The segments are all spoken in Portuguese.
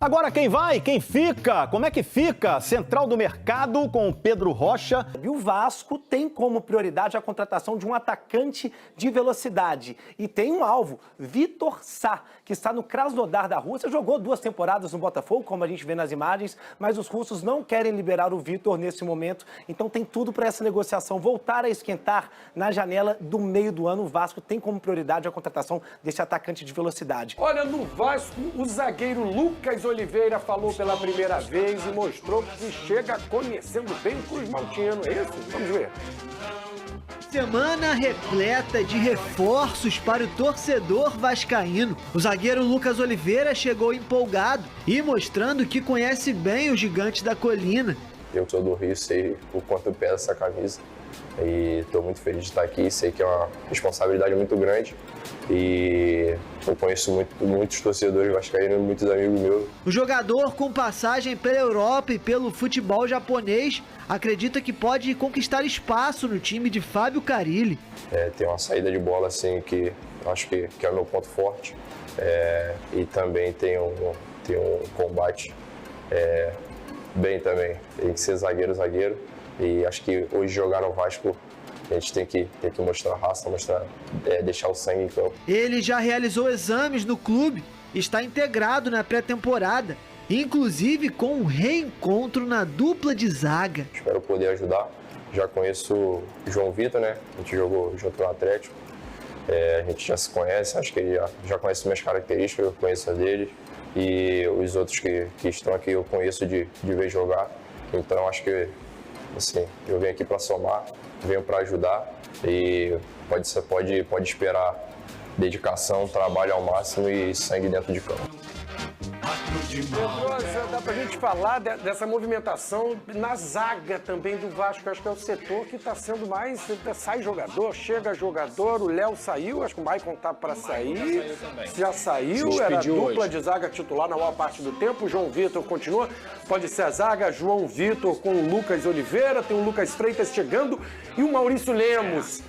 Agora quem vai? Quem fica? Como é que fica? Central do Mercado com o Pedro Rocha. E o Vasco tem como prioridade a contratação de um atacante de velocidade. E tem um alvo, Vitor Sá, que está no Krasnodar da Rússia. Jogou 2 temporadas no Botafogo, como a gente vê nas imagens, mas os russos não querem liberar o Vitor nesse momento. Então tem tudo para essa negociação voltar a esquentar na janela do meio do ano. O Vasco tem como prioridade a contratação desse atacante de velocidade. Olha, no Vasco, o zagueiro Lucas Oliveira falou pela primeira vez e mostrou que chega conhecendo bem o Cruz Maltino. É isso? Vamos ver. Semana repleta de reforços para o torcedor vascaíno. O zagueiro Lucas Oliveira chegou empolgado e mostrando que conhece bem o gigante da colina. Eu sou do Rio, sei o quanto pesa essa camisa e estou muito feliz de estar aqui. Sei que é uma responsabilidade muito grande e eu conheço muitos torcedores vascaínos, muitos amigos meus. O jogador, com passagem pela Europa e pelo futebol japonês, acredita que pode conquistar espaço no time de Fábio Carille. Tem uma saída de bola assim que acho que é o meu ponto forte, e também tem um combate bem também. Tem que ser zagueiro, e acho que hoje jogar no Vasco a gente tem que mostrar raça, deixar o sangue em campo. Ele já realizou exames no clube, está integrado na pré-temporada, inclusive com um reencontro na dupla de zaga. Espero poder ajudar. Já conheço o João Vitor, né? A gente jogou junto no Atlético. A gente já se conhece, acho que ele já conhece minhas características, eu conheço a dele. E os outros que estão aqui eu conheço de ver jogar. Então acho que assim, eu venho aqui para somar, venho para ajudar e pode esperar dedicação, trabalho ao máximo e sangue dentro de campo. Pedrosa, dá pra gente falar dessa movimentação na zaga também do Vasco. Acho que é o setor que está sendo mais... Sai jogador, chega jogador, o Léo saiu, acho que o Maicon tá para sair. Já saiu, era a dupla de zaga titular na maior parte do tempo. O João Vitor continua, pode ser a zaga, João Vitor com o Lucas Oliveira, tem o Lucas Freitas chegando e o Maurício Lemos.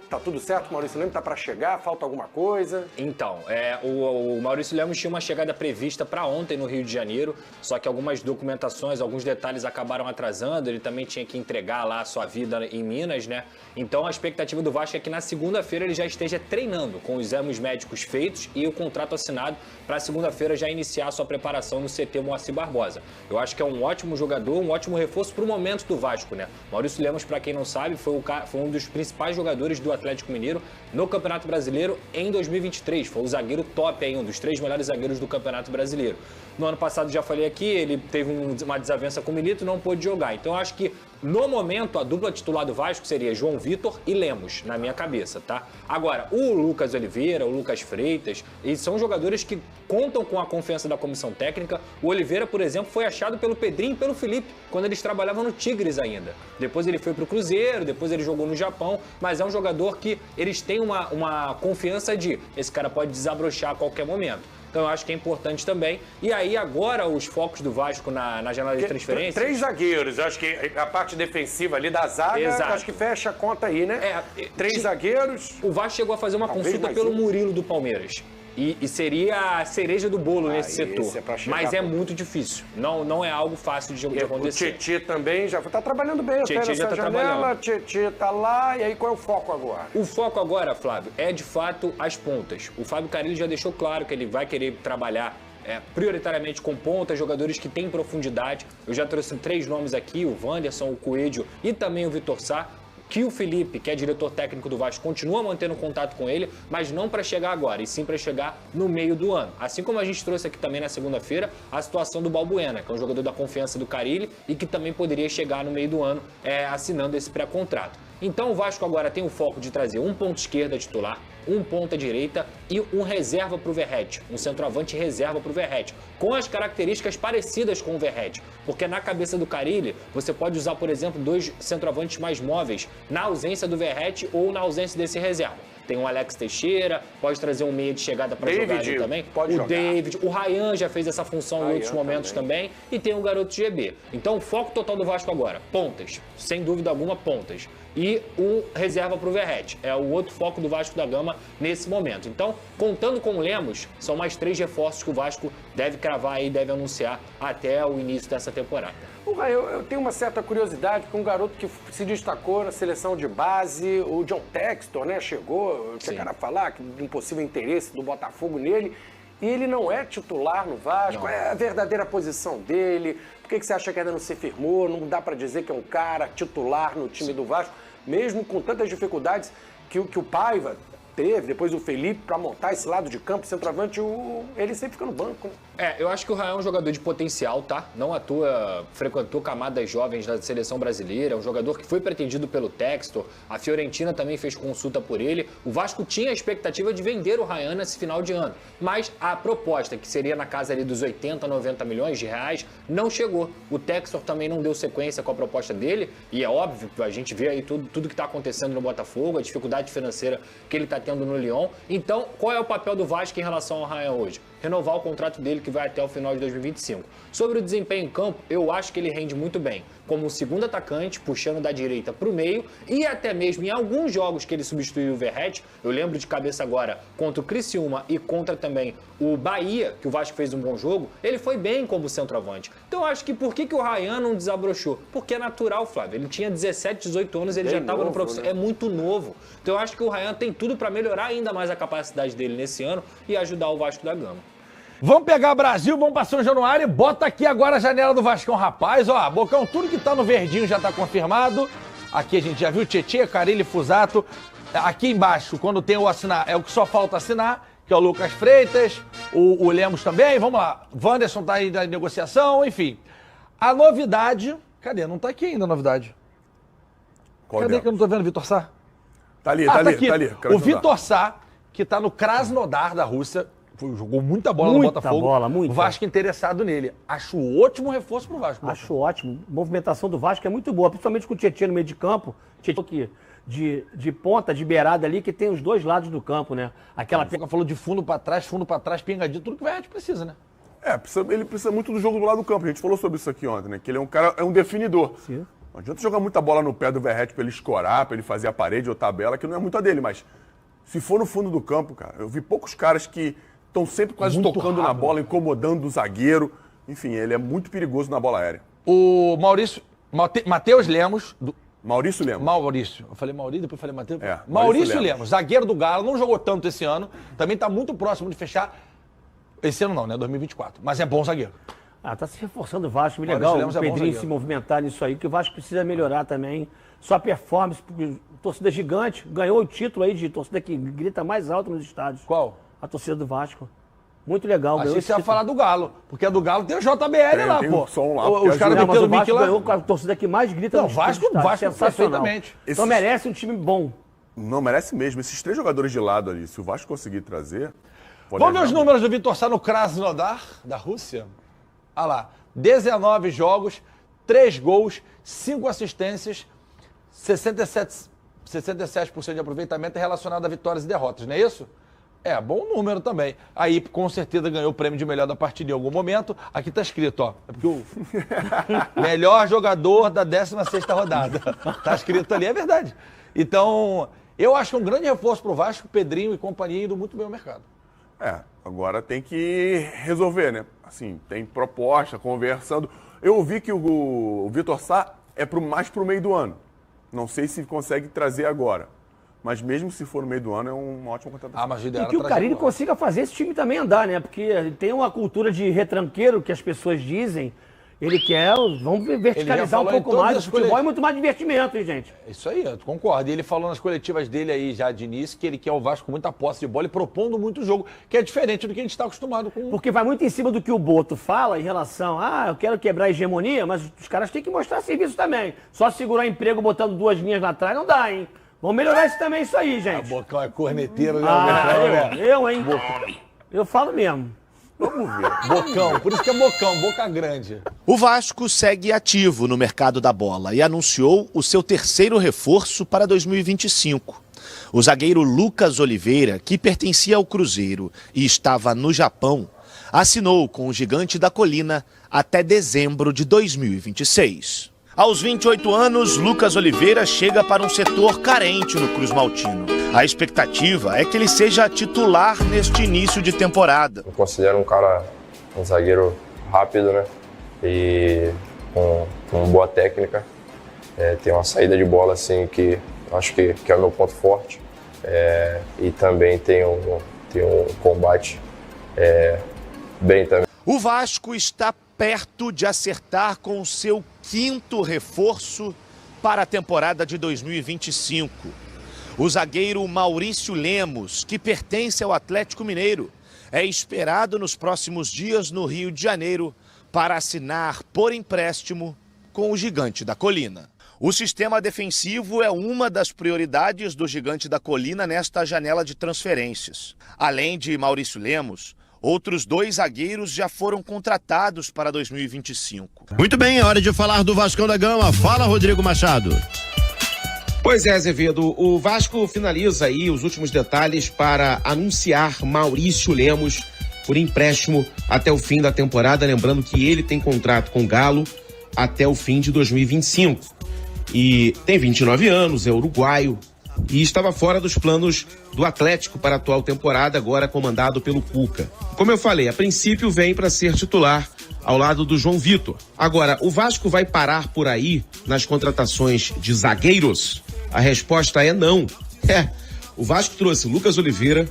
Tá tudo certo? O Maurício Lemos tá para chegar? Falta alguma coisa? Então, o Maurício Lemos tinha uma chegada prevista para ontem no Rio de Janeiro, só que algumas documentações, alguns detalhes acabaram atrasando, ele também tinha que entregar lá a sua vida em Minas, né? Então a expectativa do Vasco é que na segunda-feira ele já esteja treinando, com os exames médicos feitos e o contrato assinado para segunda-feira já iniciar a sua preparação no CT Moacir Barbosa. Eu acho que é um ótimo jogador, um ótimo reforço para o momento do Vasco, né? Maurício Lemos, para quem não sabe, foi um dos principais jogadores do Atlético Mineiro no Campeonato Brasileiro em 2023. Foi o zagueiro top aí, um dos 3 melhores zagueiros do Campeonato Brasileiro. No ano passado, já falei aqui, ele teve uma desavença com o Milito e não pôde jogar. Então, eu acho que, no momento, a dupla titular do Vasco seria João Vitor e Lemos, na minha cabeça, tá? Agora, o Lucas Oliveira, o Lucas Freitas, eles são jogadores que contam com a confiança da comissão técnica. O Oliveira, por exemplo, foi achado pelo Pedrinho e pelo Felipe, quando eles trabalhavam no Tigres ainda. Depois ele foi pro Cruzeiro, depois ele jogou no Japão, mas é um jogador que eles têm uma confiança de esse cara pode desabrochar a qualquer momento. Então eu acho que é importante também. E aí agora os focos do Vasco na janela de transferência... 3 zagueiros, acho que a parte defensiva ali da zaga, exato, acho que fecha a conta aí, né? 3 zagueiros... O Vasco chegou a fazer uma consulta pelo Murilo do Palmeiras. E seria a cereja do bolo nesse setor. Mas é muito difícil. Não é algo fácil de acontecer. O Tietê também já está trabalhando bem. Tietê já está trabalhando. Tietê está lá. E aí qual é o foco agora? O foco agora, Flávio, é de fato as pontas. O Fábio Carille já deixou claro que ele vai querer trabalhar prioritariamente com pontas, jogadores que têm profundidade. Eu já trouxe 3 nomes aqui, o Wanderson, o Coelho e também o Vitor Sá. Que o Felipe, que é diretor técnico do Vasco, continua mantendo contato com ele, mas não para chegar agora, e sim para chegar no meio do ano. Assim como a gente trouxe aqui também na segunda-feira a situação do Balbuena, que é um jogador da confiança do Carille e que também poderia chegar no meio do ano assinando esse pré-contrato. Então o Vasco agora tem o foco de trazer um ponto esquerda titular, um ponta direita e um reserva para o Verratti, um centroavante reserva para o Verratti, com as características parecidas com o Verratti, porque na cabeça do Carille você pode usar, por exemplo, 2 centroavantes mais móveis na ausência do Verratti ou na ausência desse reserva. Tem o Alex Teixeira, pode trazer um meia de chegada para jogar ali também. O David, o Ryan já fez essa função em outros momentos também. E tem o garoto GB. Então o foco total do Vasco agora, pontas. Sem dúvida alguma, pontas. e um reserva para o Verratti. É o outro foco do Vasco da Gama nesse momento. Então, contando com o Lemos, são mais 3 reforços que o Vasco deve cravar e deve anunciar até o início dessa temporada. Eu tenho uma certa curiosidade com um garoto que se destacou na seleção de base, o John Textor, né? Chegou, chegaram a falar de um possível interesse do Botafogo nele, e ele não é titular no Vasco, é a verdadeira posição dele. Por que você acha que ainda não se firmou? Não dá para dizer que é um cara titular no time do Vasco, mesmo com tantas dificuldades que o Paiva teve, depois o Felipe, para montar esse lado de campo, centroavante, ele sempre fica no banco, né? Eu acho que o Rayan é um jogador de potencial, tá? Não à toa frequentou camadas jovens da seleção brasileira, é um jogador que foi pretendido pelo Textor, a Fiorentina também fez consulta por ele. O Vasco tinha a expectativa de vender o Rayan nesse final de ano, mas a proposta, que seria na casa ali dos 80, 90 milhões de reais, não chegou. O Textor também não deu sequência com a proposta dele, e é óbvio, a gente vê aí tudo que está acontecendo no Botafogo, a dificuldade financeira que ele está tendo no Lyon. Então, qual é o papel do Vasco em relação ao Rayan hoje? Renovar o contrato dele, que vai até o final de 2025. Sobre o desempenho em campo, eu acho que ele rende muito bem, como um segundo atacante, puxando da direita para o meio, e até mesmo em alguns jogos que ele substituiu o Verratti, eu lembro de cabeça agora, contra o Criciúma e contra também o Bahia, que o Vasco fez um bom jogo, ele foi bem como centroavante. Então eu acho que por que o Rayan não desabrochou? Porque é natural, Flávio. Ele tinha 17, 18 anos, ele já estava no profissional. Né? É muito novo. Então eu acho que o Rayan tem tudo para melhorar ainda mais a capacidade dele nesse ano e ajudar o Vasco da Gama. Vamos pegar Brasil, vamos para São Januário e bota aqui agora a janela do Vascão, rapaz. Ó, Bocão, tudo que tá no verdinho já tá confirmado. Aqui a gente já viu Tietê, Carille, Fusato. Aqui embaixo, quando tem o assinar, é o que só falta assinar, que é o Lucas Freitas, o Lemos também. Vamos lá, Wanderson tá aí na negociação, enfim. A novidade... Cadê? Não tá aqui ainda a novidade. Cadê que eu não tô vendo, Vitor Sá? Tá ali. O Vitor Sá, que tá no Krasnodar da Rússia, jogou muita bola no Botafogo. O Vasco interessado nele. Acho ótimo reforço pro Vasco. Acho ótimo. A movimentação do Vasco é muito boa, principalmente com o Tietê no meio de campo. Tietê de ponta, de beirada ali, que tem os dois lados do campo, né? Aquela Pica falou de fundo pra trás, pingadinho, tudo que o Verratti precisa, né? Ele precisa muito do jogo do lado do campo. A gente falou sobre isso aqui ontem, né? Que ele é um cara, é um definidor. Sim. Não adianta jogar muita bola no pé do Verratti pra ele escorar, pra ele fazer a parede ou tabela, que não é muito a dele, mas se for no fundo do campo, cara, eu vi poucos caras que estão sempre quase muito tocando rápido na bola, incomodando o zagueiro. Enfim, ele é muito perigoso na bola aérea. O Matheus Lemos... Maurício Lemos. Eu falei Maurício, depois falei Matheus. Maurício Lemos, zagueiro do Galo, não jogou tanto esse ano, também está muito próximo de fechar. Esse ano não, né? 2024. Mas é bom zagueiro. Tá se reforçando o Vasco, legal. O Pedrinho se movimentar nisso aí, que o Vasco precisa melhorar também. Sua performance, porque torcida gigante, ganhou o título aí de torcida que grita mais alto nos estádios. Qual? A torcida do Vasco. Muito legal. Achei que você ia falar do Galo, porque a do Galo tem o JBL lá, pô. Os caras meteram o Vasco ganhou com a torcida que mais grita no Vasco perfeitamente. Então merece um time bom. Não, merece mesmo. Esses 3 jogadores de lado ali, se o Vasco conseguir trazer... Vamos ver os números do Vitor Sá no Krasnodar, da Rússia? Olha lá, 19 jogos, 3 gols, 5 assistências, 67% de aproveitamento relacionado a vitórias e derrotas, não é isso? Bom número também. Aí, com certeza, ganhou o prêmio de melhor da partida em algum momento. Aqui tá escrito, ó. É porque o melhor jogador da 16ª rodada. Tá escrito ali, é verdade. Então, eu acho que é um grande reforço pro Vasco, Pedrinho e companhia indo muito bem ao mercado. Agora tem que resolver, né? Assim, tem proposta, conversando. Eu ouvi que o Vitor Sá é mais pro meio do ano. Não sei se consegue trazer agora. Mas mesmo se for no meio do ano, é uma ótima contratação. Mas e que o Carille consiga fazer esse time também andar, né? Porque tem uma cultura de retranqueiro que as pessoas dizem. Ele quer, vamos verticalizar um pouco mais. O futebol é muito mais divertimento, hein, gente? Isso aí, eu concordo. E ele falou nas coletivas dele aí já de início que ele quer o Vasco com muita posse de bola e propondo muito jogo, que é diferente do que a gente está acostumado com. Porque vai muito em cima do que o Boto fala em relação eu quero quebrar a hegemonia, mas os caras têm que mostrar serviço também. Só segurar emprego botando 2 linhas lá atrás não dá, hein? Vamos melhorar isso aí, gente. Bocão é corneteiro, né? Hein? Eu falo mesmo. Vamos ver. Bocão, por isso que é Bocão, boca grande. O Vasco segue ativo no mercado da bola e anunciou o seu 3º reforço para 2025. O zagueiro Lucas Oliveira, que pertencia ao Cruzeiro e estava no Japão, assinou com o Gigante da Colina até dezembro de 2026. Aos 28 anos, Lucas Oliveira chega para um setor carente no Cruz Maltino. A expectativa é que ele seja titular neste início de temporada. Eu considero um zagueiro rápido, né? E com boa técnica. Tem uma saída de bola assim que acho que é o meu ponto forte. E também tem um combate bem também. O Vasco está perto de acertar com o seu 5º reforço para a temporada de 2025. O zagueiro Maurício Lemos, que pertence ao Atlético Mineiro, é esperado nos próximos dias no Rio de Janeiro para assinar por empréstimo com o Gigante da Colina. O sistema defensivo é uma das prioridades do Gigante da Colina nesta janela de transferências. Além de Maurício Lemos, outros 2 zagueiros já foram contratados para 2025. Muito bem, é hora de falar do Vascão da Gama. Fala, Rodrigo Machado. Pois é, Azevedo, o Vasco finaliza aí os últimos detalhes para anunciar Maurício Lemos por empréstimo até o fim da temporada, lembrando que ele tem contrato com o Galo até o fim de 2025. E tem 29 anos, é uruguaio e estava fora dos planos do Atlético para a atual temporada, agora comandado pelo Cuca. Como eu falei, a princípio vem para ser titular ao lado do João Vitor. Agora, o Vasco vai parar por aí nas contratações de zagueiros? A resposta é não. O Vasco trouxe Lucas Oliveira,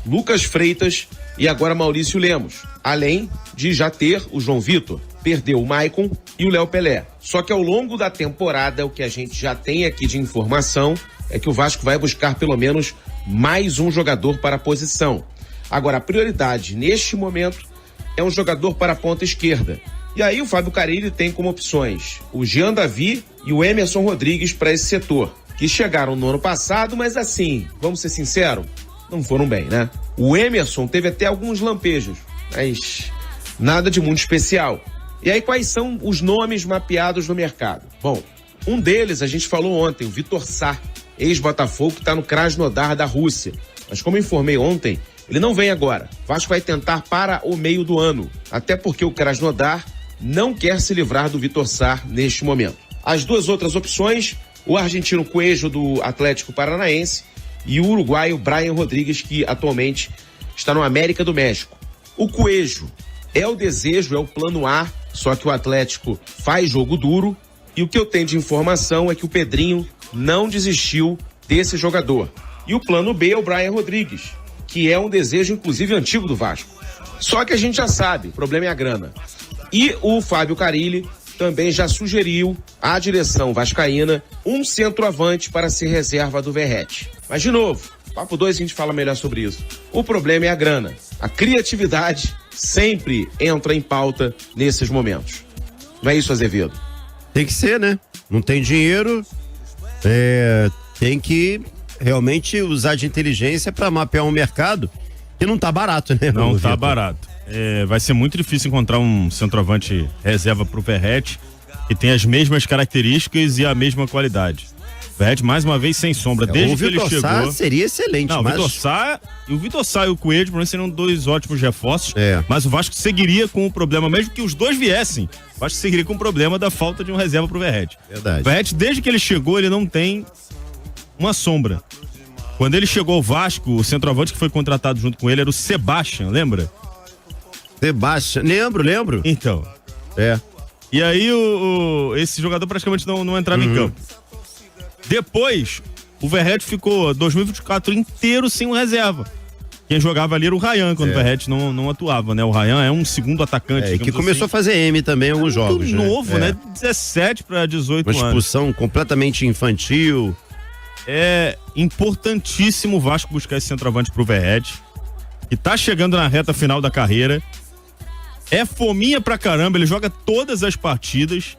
Lucas Freitas e agora Maurício Lemos, além de já ter o João Vitor. Perdeu o Maicon e o Léo Pelé. Só que ao longo da temporada, o que a gente já tem aqui de informação é que o Vasco vai buscar pelo menos mais um jogador para a posição. Agora, a prioridade neste momento é um jogador para a ponta esquerda. E aí o Fábio Carille tem como opções o Jean Davi e o Emerson Rodrigues para esse setor, que chegaram no ano passado, mas assim, vamos ser sinceros, não foram bem, né? O Emerson teve até alguns lampejos, mas nada de muito especial. E aí quais são os nomes mapeados no mercado? Bom, um deles a gente falou ontem, o Vitor Sá, ex-Botafogo, que está no Krasnodar da Rússia. Mas como eu informei ontem, ele não vem agora. O Vasco vai tentar para o meio do ano, até porque o Krasnodar não quer se livrar do Vitor Sá neste momento. As 2 outras opções, o argentino Coelho do Atlético Paranaense e o uruguaio Brian Rodrigues, que atualmente está no América do México. O Coelho é o desejo, é o plano A, só que o Atlético faz jogo duro e o que eu tenho de informação é que o Pedrinho não desistiu desse jogador. E o plano B é o Brian Rodrigues, que é um desejo inclusive antigo do Vasco. Só que a gente já sabe, o problema é a grana. E o Fábio Carille também já sugeriu à direção vascaína um centroavante para ser reserva do Verratti. Mas de novo, papo 2 a gente fala melhor sobre isso. O problema é a grana. A criatividade sempre entra em pauta nesses momentos. Não é isso, Azevedo? Tem que ser, né? Não tem dinheiro, tem que realmente usar de inteligência para mapear um mercado que não tá barato, né? Não tá barato. Vai ser muito difícil encontrar um centroavante reserva pro Verratti que tem as mesmas características e a mesma qualidade. O Verratti, mais uma vez, sem sombra. Desde que ele chegou... O Vitor Sá seria excelente, não, mas... o Vitor Sá e o Coelho, por exemplo, seriam 2 ótimos reforços, mas o Vasco seguiria com o problema, mesmo que os 2 viessem, o Vasco seguiria com o problema da falta de um reserva pro Verratti. Verdade. O Verratti, desde que ele chegou, ele não tem uma sombra. Quando ele chegou ao Vasco, o centroavante que foi contratado junto com ele era o Sebastian, lembra? Sebastian, lembro. Então. E aí esse jogador praticamente não entrava em campo. Depois, o Verratti ficou 2024 inteiro sem um reserva. Quem jogava ali era o Ryan, quando o Verratti não atuava, né? O Ryan é um segundo atacante. Que começou a fazer M também em alguns jogos, né? Novo, né? 17 para 18 anos. Uma expulsão completamente infantil. É importantíssimo o Vasco buscar esse centroavante pro Verratti, que tá chegando na reta final da carreira. É fominha pra caramba, ele joga todas as partidas.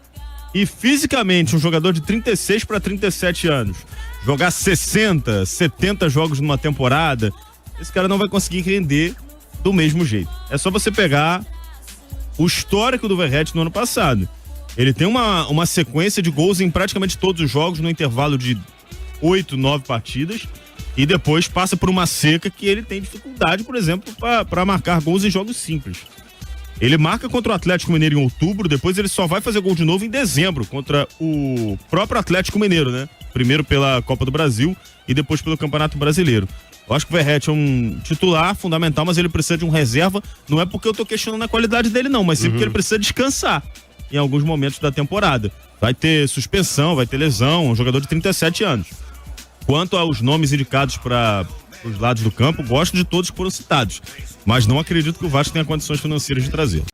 E fisicamente, um jogador de 36 para 37 anos, jogar 60, 70 jogos numa temporada, esse cara não vai conseguir render do mesmo jeito. É só você pegar o histórico do Verratti no ano passado. Ele tem uma sequência de gols em praticamente todos os jogos, no intervalo de 8, 9 partidas, e depois passa por uma seca que ele tem dificuldade, por exemplo, para marcar gols em jogos simples. Ele marca contra o Atlético Mineiro em outubro, depois ele só vai fazer gol de novo em dezembro, contra o próprio Atlético Mineiro, né? Primeiro pela Copa do Brasil e depois pelo Campeonato Brasileiro. Eu acho que o Verratti é um titular fundamental, mas ele precisa de um reserva. Não é porque eu tô questionando a qualidade dele, não, mas sim porque ele precisa descansar em alguns momentos da temporada. Vai ter suspensão, vai ter lesão, um jogador de 37 anos. Quanto aos nomes indicados para os lados do campo, gosto de todos que foram citados, mas não acredito que o Vasco tenha condições financeiras de trazê-lo.